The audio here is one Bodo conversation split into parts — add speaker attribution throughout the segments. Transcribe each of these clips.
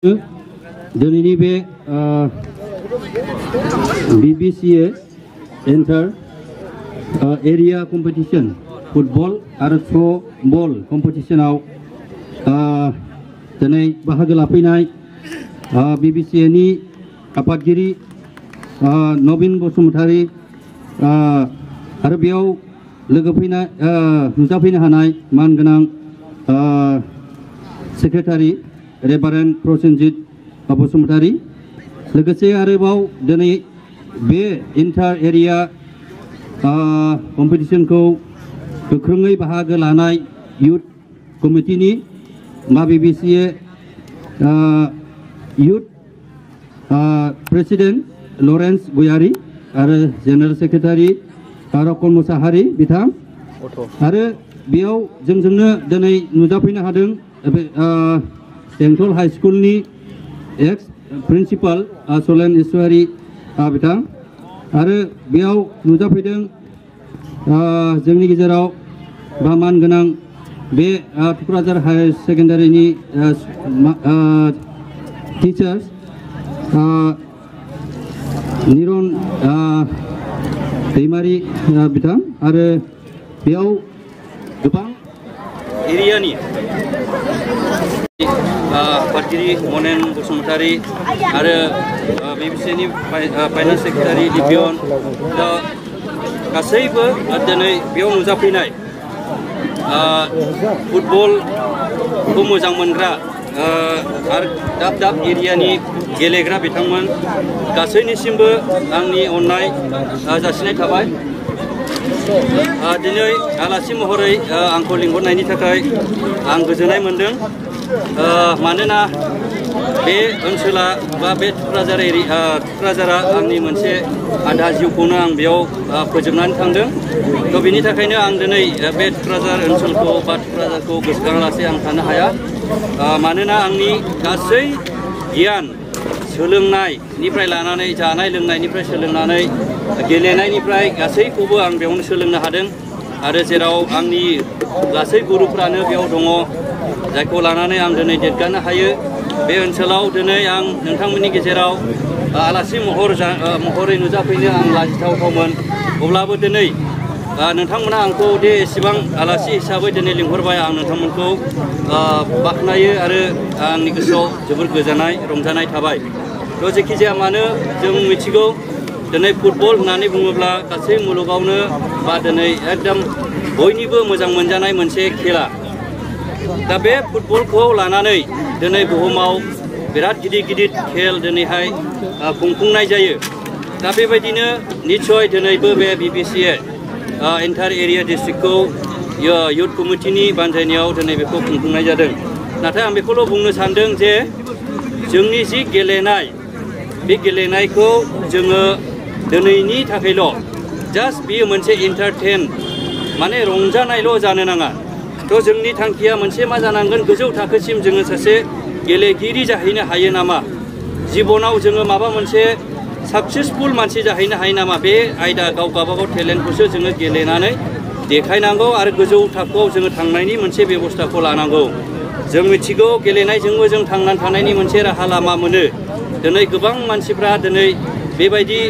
Speaker 1: दिनैनि बे BBCA enter area competition football आरो थ्र बल कम्पिटिशनाव दिनै बाहागो लाफैनाय BBCA नि आफादगिरि नवीन बसुमतारी आरो बेयाव नुजाफैनो हानाय मानगोनां सेक्रेटारि रेभारेन्ड प्रसेनजित बसुमतारी लोगोसे आरोबाव दिनै बे इन्टार एरिया कम्पिटिशनखौ गोख्रोङै बाहागो लानाय युथ कमिटिनि BBCA youth president Lawrence Goyari आरो जेनेरेल सेक्रेटारि रकन मुसाहारि बिथां आरो बेयाव जोंजोंनो दिनै नुजाफैनो हादों बेंटल हाई स्कुलनि एक्स प्रिन्सिपाल सलेन ईश्वरी बिथां आरो बेयाव नुजाफैदों जोंनि गेजेराव मानगोनां बे टुक्राझार हायर सेकेन्डारिनि टीचार्स निरन दैमारी बिथां आरो बेयाव गोबां एरियानि आफादगिरि मनेन बसुमतारी आरो BBCA नि फाइनान्स सेक्रेटारि लिपियन दा गासैबो दिनै बेयाव नुजाफैनाय फुटबलखौ मोजां मोनग्रा आरो दाब दाब एरियानि गेलेग्रा बिथांमोन गासैनिसिमबो आंनि अननाय जासिनाय थाबाय। दिनै आलासि महरै आंखौ लिंहरनायनि थाखाय आं गोजोननाय मोनदों मानोना बे ओनसोला बा बे टुक्राझारा आंनि मोनसे आधा जिउखौनो आं बेयाव फोजोबनानै थांदों थ' बिनि थाखायनो आं दिनै बे टुक्राझार ओनसोलखौ बा टुक्राझारखौ गोसोखाङालासे आं थानो हाया मानोना आंनि गासै गियान सोलोंनायनिफ्राय लानानै जानाय लोंनायनिफ्राय सोलोंनानै गेलेनायनिफ्राय गासैखौबो आं बेयावनो सोलोंनो हादों आरो जेराव आंनि गासै गुरुफ्रानो बेयाव दङ जायखौ लानानै आं दिनै देरगानो हायो। बे ओनसोलाव दिनै आं नोंथांमोननि गेजेराव आलासि महरै नुजाफैनो आं लाजिथावथावमोन अब्लाबो दिनै नोंथांमोना आंखौ दे एसेबां आलासि हिसाबै दिनै लिंहरबाय आं नोंथांमोनखौ बाख्नायो आरो आंनि गोसोआव जोबोर गोजोननाय रंजानाय थाबाय। थ' जेखि जाया मानो जों मिथिगौ दिनै फुटबल होननानै बुङोब्ला गासै मुलुगावनो बा दिनै एकदम बयनिबो मोजां मोनजानाय मोनसे खेला दा बे फुटबलखौ लानानै दिनै बुहुमाव बिराद गिदिर गिदिर खेल दिनैहाय खुंफुंनाय जायो दा बेबायदिनो निस्सय दिनैबो बे BBCA इन्टार एरिया डिस्ट्रिक्टखौ युथ कमिटिनि बानजायनायाव दिनै बेखौ खुंफुंनाय जादों नाथाय आं बेखौल' बुंनो सानदों जे जोंनि जि गेलेनाय बे गेलेनायखौ जोङो दिनैनि थाखायल' जास्ट बेयो मोनसे इन्टारटेन माने रंजानायल' जानो नाङा थ' जोंनि थांखिया मोनसे मा जानांगोन गोजौ थाखोसिम जोङो सासे गेलेगिरि जाहैनो हायो नामा जिबनाव जोङो माबा मोनसे साक्सेसफुल मानसि जाहैनो हायो नामा बे आयदा गावबागाव टेलेन्टखौसो जोङो गेलेनानै देखायनांगौ आरो गोजौ थाखोआव जोङो थांनायनि मोनसे बेबस्थाखौ लानांगौ। जों मिथिगौ गेलेनायजोंबो जों थांनानै थानायनि मोनसे राहा लामा मोनो दिनै गोबां मानसिफ्रा दिनै बेबायदि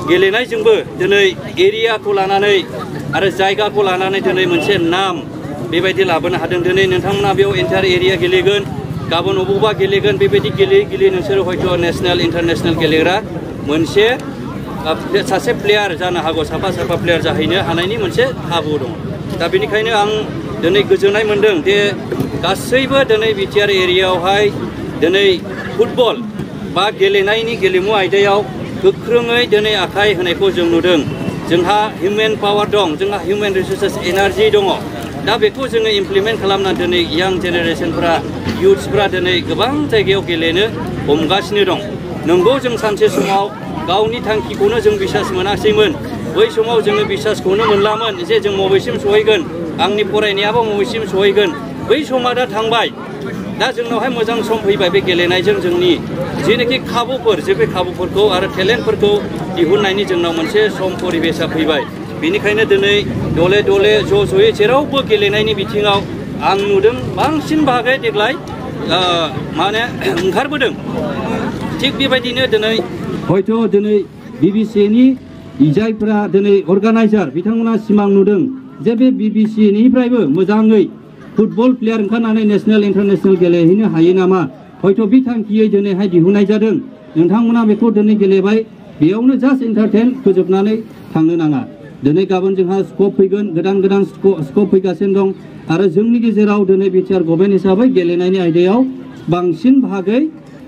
Speaker 1: गेलेनायजोंबो दिनै एरियाखौ लानानै आरो जायगाखौ लानानै दिनै मोनसे नाम बेबायदि लाबोनो हादों। दिनै नोंथांमोना बेयाव इन्टार एरिया गेलेगोन गाबोन अबावबा गेलेगोन बेबायदि गेलेयै नोंसोरो हयथ' नेसनेल इन्टारनेसनेल गेलेग्रा मोनसे सासे प्लेयार जानो हागौ साफा प्लेयार जाहैनो हानायनि मोनसे खाबु दं। दा बेनिखायनो आं दिनै गोजोननाय मोनदों जे गासैबो दिनै बिटिआर एरियायावहाय दिनै फुटबल बा गेलेनायनि गेलेमु आयदायाव गोख्रोङै दिनै आखाइ होनायखौ जों नुदों। जोंहा हिउमेन पावार दं जोंहा हिउमेन रिसोर्सेस एनार्जि दङ दा बेखौ जोङो इमप्लिमेन्ट खालामनानै दिनै यां जेनेरेसनफ्रा युथ्सफ्रा दिनै गोबां जायगायाव गेलेनो हमगासिनो दं। नंगौ जों सानसे समाव गावनि थांखिखौनो जों बिसास मोनाखैमोन बै समाव जोङो बिसासखौनो मोनलामोन जे जों बबेसिम सहैगोन आंनि फरायनायाबो बबेसिम सहैगोन बै समा दा थांबाय दा जोंनावहाय मोजां सम फैबाय बे गेलेनायजों जोंनि जेनाखि खाबुफोर जे बे खाबुफोरखौ आरो टेलेन्टफोरखौ दिहुननायनि जोंनाव मोनसे सम परिबेसा फैबाय बेनिखायनो दिनै दले ज' ज'यै जेरावबो गेलेनायनि बिथिङाव आं नुदों बांसिन बाहागो देग्लाय माने ओंखारबोदों थिग बेबायदिनो दिनै हयथ' दिनै BBCनि जायफोरा दिनै अर्गानाइजार बिथांमोना सिमां नुदों जे बे BBCनिफ्रायबो मोजाङै फुटबल प्लेयार ओंखारनानै नेशनेल इन्टारनेशनेल गेलेहैनो हायो नामा हयथ' बे थांखियै दिनैहाय दिहुननाय जादों नोंथांमोना बेखौ दिनै गेलेबाय बेयावनो जास्ट इन्टारटेन फोजोबनानै थांनो नाङा दिनै गाबोन जोंहा स्कप फैगोन गोदान स्कप फैगासिनो दं आरो जोंनि गेजेराव दिनै बिटिआर गभर्नमेन्ट हिसाबै गेलेनायनि आयदायाव बांसिन बाहागै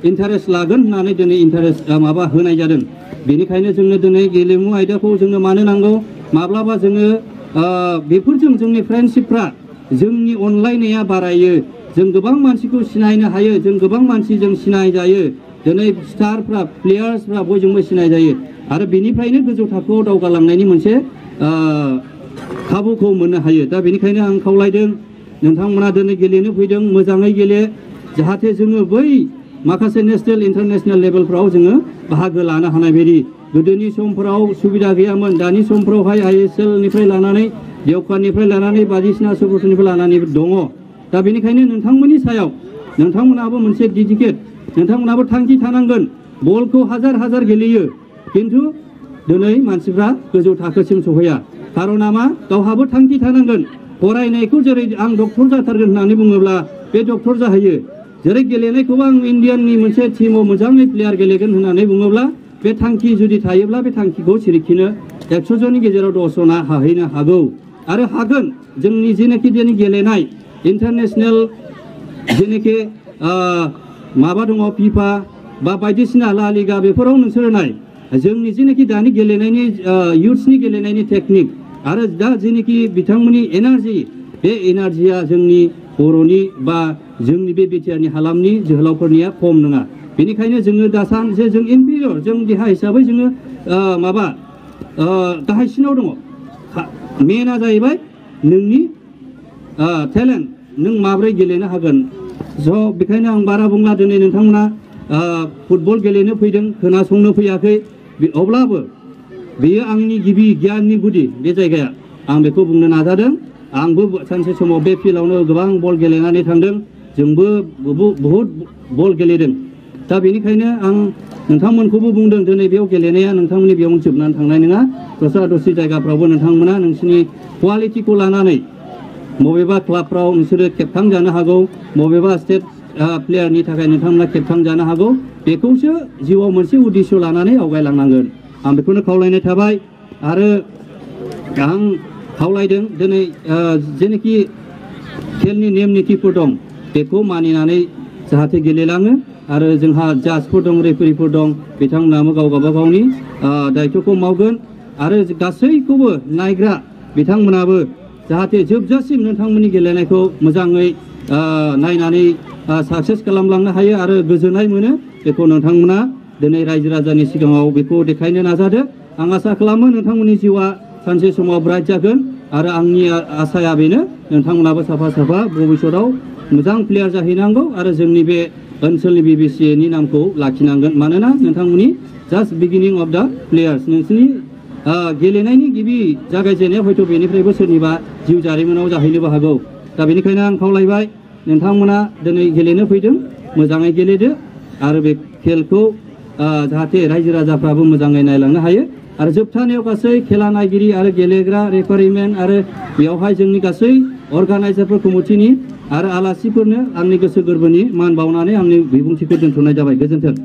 Speaker 1: इन्टारेस्ट लागोन होननानै दिनै इन्टारेस्ट माबा होनाय जादों बेनिखायनो जोंनो दिनै गेलेमु आयदाखौ जोंनो मानो नांगौ माब्लाबा जोङो बेफोरजों जोंनि फ्रेन्डशिपफ्रा जोंनि अनलायनाया बारायो जों गोबां मानसिखौ सिनायनो हायो जों गोबां मानसिजों सिनाय जायो दिनै स्टारफ्रा प्लेयार्सफ्रा बयजोंबो सिनाय जायो आरो बेनिफ्रायनो गोजौ थाखोआव दावगालांनायनि मोनसे खाबुखौ मोननो हायो दा बेनिखायनो आं खावलायदों नोंथांमोना दिनै गेलेनो फैदों मोजाङै गेले जाहाथे जोङो बै माखासे नेशनेल इन्टारनेशनेल लेभेलफ्राव जोङो बाहागो लानो हानाय बायदि गोदोनि समफोराव सुबिदा गैयामोन दानि समफोरावहाय ISL निफ्राय लानानै देवखाननिफ्राय लानानै बायदिसिना सुबुरुननिफ्राय लानानै दङ दा बेनिखायनो नोंथांमोननि सायाव नोंथांमोनाबो मोनसे डेडिकेट नोंथांमोनाबो थांखि थानांगोन बलखौ हाजार गेलेयो किन्तु दिनै मानसिफ्रा गोजौ थाखोसिम सहैया कारना मा गावहाबो थांखि थानांगोन फरायनायखौ जेरै आं डक्टर जाथारगोन होननानै बुङोब्ला बे डक्टर जाहैयो जेरै गेलेनायखौबो आं इन्डियाननि मोनसे टीमाव मोजाङै प्लेयार गेलेगोन होननानै बुङोब्ला बे थांखि जुदि थायोब्ला बे थांखिखौ सिरिखिनो 100 जननि गेजेराव 10 जना हाहैनो हागौ आरो हागोन जोंनि जेनाखि दिनै गेलेनाय इन्टारनेशनेल जेनाखि माबा दङ FIFA बा बायदिसिना ला लिगा बेफोराव नोंसोरो नाय जोंनि जेनाखि दानि गेलेनायनि युथ्सनि गेलेनायनि टेकनिक आरो दा जेनाखि बिथांमोननि एनार्जि बे एनार्जिया जोंनि बर'नि बा जोंनि बे बिटिआरनि हालामनि जोहोलावफोरनिया खम नङा बेनिखायनो जोङो दासान जे जों इनफिरियर जों देहा हिसाबै जोङो माबा गाहायसिनाव दङ मेना जाहैबाय नोंनि टेलेन्ट नों माब्रै गेलेनो हागोन स' बेखायनो आं बारा बुंला दिनै नोंथांमोना फुटबल गेलेनो फैदों खोनासंनो फैयाखै अब्लाबो बेयो आंनि गिबि गियाननि गुदि बे जायगाया आं बेखौ बुंनो नाजादों आंबो सानसे समाव बे फिल्डआवनो गोबां बल गेलेनानै थांदों जोंबो बहुद बल गेलेदों दा बेनिखायनो आं नोंथांमोनखौबो बुंदों दिनै बेयाव गेलेनाया नोंथांमोननि बेयावनो जोबनानै थांनाय नङा दस्रा जायगाफ्रावबो नोंथांमोना नोंसिनि क्वालिटिखौ लानानै बबेबा क्लाबफ्राव नोंसोरो खेबखांजानो हागौ बबेबा स्टेट प्लेयारनि थाखाय नोंथांमोना खेबखांजानो हागौ बेखौसो जिउआव मोनसे उद्देश्य लानानै आवगायलांनांगोन आं बेखौनो खावलायनाय थाबाय आरो आं खावलायदों दिनै जेनाखि खेलनि नेम नितिफोर दं बेखौ मानिनानै जाहाथे गेलेलाङो आरो जोंहा जाजफोर दं रेफारिफोर दं बिथांमोनाबो गावगावनि दायित्वखौ मावगोन आरो गासैखौबो नायग्रा बिथांमोनाबो जाहाथे जोबजासिम नोंथांमोननि गेलेनायखौ मोजाङै नायनानै साक्सेस खालामलांनो हायो आरो गोजोननाय मोनो बेखौ नोंथांमोना दिनै रायजो राजानि सिगाङाव बेखौ देखायनो नाजादो आं आसा खालामो नोंथांमोननि जिउआ सानसे समाव ब्राइट जागोन आरो आंनि आसाया बेनो नोंथांमोनाबो साफा भबिष्यताव मोजां प्लेयार जाहैनांगौ आरो जोंनि बे ओनसोलनि BBCनि नामखौ लाखिनांगोन मानोना नोंथांमोननि just beginning of the players नोंसोरनि गेलेनायनि गिबि जागायजेननाया हयथ' बेनिफ्रायबो सोरनिबा जिउ जारिमिनाव जाहैनोबो हागौ दा बेनिखायनो आं खावलायबाय नोंथांमोना दिनै गेलेनो फैदों मोजाङै गेलेदो आरो बे खेलखौ जाहाथे रायजो राजाफ्राबो मोजाङै नायलांनो हायो आरो जोबथानायाव गासै खेला नायगिरि आरो गेलेग्रा रेफारिमेन आरो बेयावहाय जोंनि गासै अर्गानाइजारफोर कमिटिनि आरो आलासिफोरनो आंनि गोसो गोरबोनि मान बावनानै आंनि बिबुंथिखौ दोनथ'नाय जाबाय गोजोन्थों